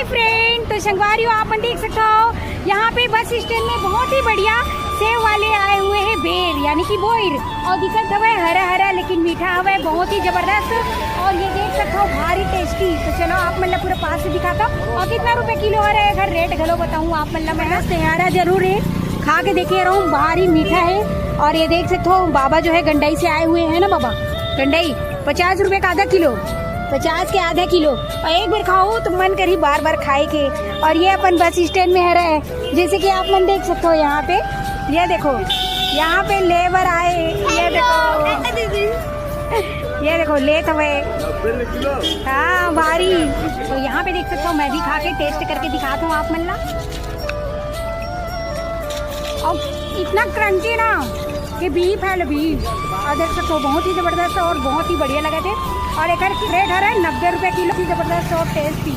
Hi friend, तो संगवारी आप देख सकते हो यहाँ पे बस स्टैंड में बहुत ही बढ़िया सेव वाले आए हुए हैं, बेर यानी कि बोर, और दिखत हवे हरा हरा लेकिन मीठा हवे, बहुत ही जबरदस्त। और ये देख सकते हो भारी टेस्टी। तो चलो आप मतलब पूरा पास से दिखाता हूँ। और कितना रुपए किलो है घर रेट घलो बताऊँ आप मतलब मैं तैयारा जरूर है, खा के देखे रहा हूँ, भारी मीठा है। और ये देख सकते हो बाबा जो है गंडाई से आए हुए हैं ना बाबा, गंडाई 50 रुपए का आधा किलो, 50 के आधा किलो। और एक बार खाओ तो मन करी बार बार खाए के। और ये अपन बस स्टैंड में है, जैसे कि आप मन देख सकते हो यहाँ पे, ये देखो यहाँ पे लेबर आए, ये देखो लेत हुए, हाँ भारी। तो यहाँ पे देख सकते हो, मैं भी खा के टेस्ट करके दिखाता हूँ आप मन ला। और इतना क्रंची ना, ये बीफ है बीफ, और देख सकते हो बहुत ही जबरदस्त और बहुत ही बढ़िया लगे थे। और एक रेट है 90 रुपए किलो की, जबरदस्त और टेस्टी।